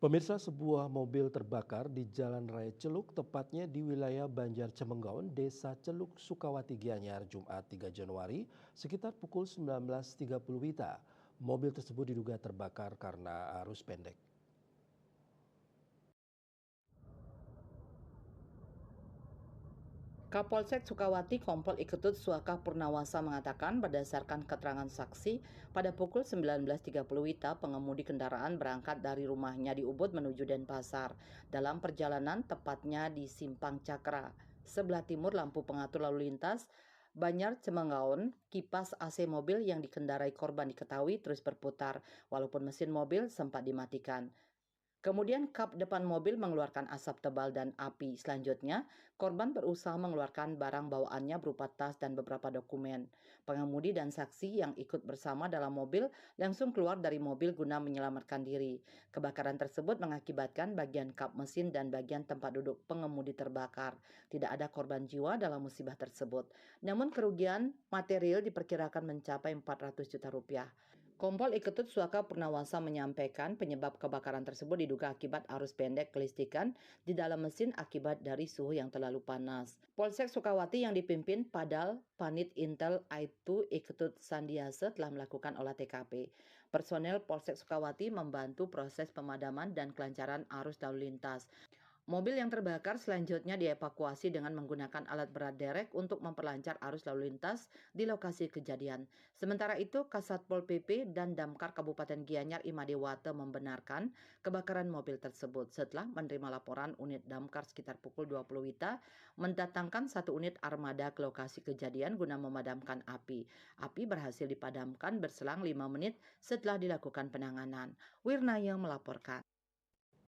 Pemirsa, sebuah mobil terbakar di Jalan Raya Celuk, tepatnya di wilayah Banjar Cemenggaon, Desa Celuk, Sukawati Gianyar, Jumat 3 Januari, sekitar pukul 19.30 WITA. Mobil tersebut diduga terbakar karena arus pendek. Kapolsek Sukawati Kompol Iketut Suaka Purnawasa mengatakan berdasarkan keterangan saksi, pada pukul 19.30 WITA pengemudi kendaraan berangkat dari rumahnya di Ubud menuju Denpasar. Dalam perjalanan tepatnya di Simpang Cakra, sebelah timur lampu pengatur lalu lintas Banjar Cemenggaon, kipas AC mobil yang dikendarai korban diketahui terus berputar, walaupun mesin mobil sempat dimatikan. Kemudian kap depan mobil mengeluarkan asap tebal dan api. Selanjutnya, korban berusaha mengeluarkan barang bawaannya berupa tas dan beberapa dokumen. Pengemudi dan saksi yang ikut bersama dalam mobil langsung keluar dari mobil guna menyelamatkan diri. Kebakaran tersebut mengakibatkan bagian kap mesin dan bagian tempat duduk pengemudi terbakar. Tidak ada korban jiwa dalam musibah tersebut. Namun kerugian material diperkirakan mencapai 400 juta rupiah. Kompol Iketut Suaka Purnawasa menyampaikan penyebab kebakaran tersebut diduga akibat arus pendek kelistrikan di dalam mesin akibat dari suhu yang terlalu panas. Polsek Sukawati yang dipimpin Padal Panit Intel Aibtu Iketut Sandiase telah melakukan olah TKP. Personel Polsek Sukawati membantu proses pemadaman dan kelancaran arus lalu lintas. Mobil yang terbakar selanjutnya dievakuasi dengan menggunakan alat berat derek untuk memperlancar arus lalu lintas di lokasi kejadian. Sementara itu, Kasatpol PP dan Damkar Kabupaten Gianyar Imadewate membenarkan kebakaran mobil tersebut setelah menerima laporan unit Damkar sekitar pukul 20 WITA mendatangkan satu unit armada ke lokasi kejadian guna memadamkan api. Api berhasil dipadamkan berselang 5 menit setelah dilakukan penanganan. Wirna yang melaporkan.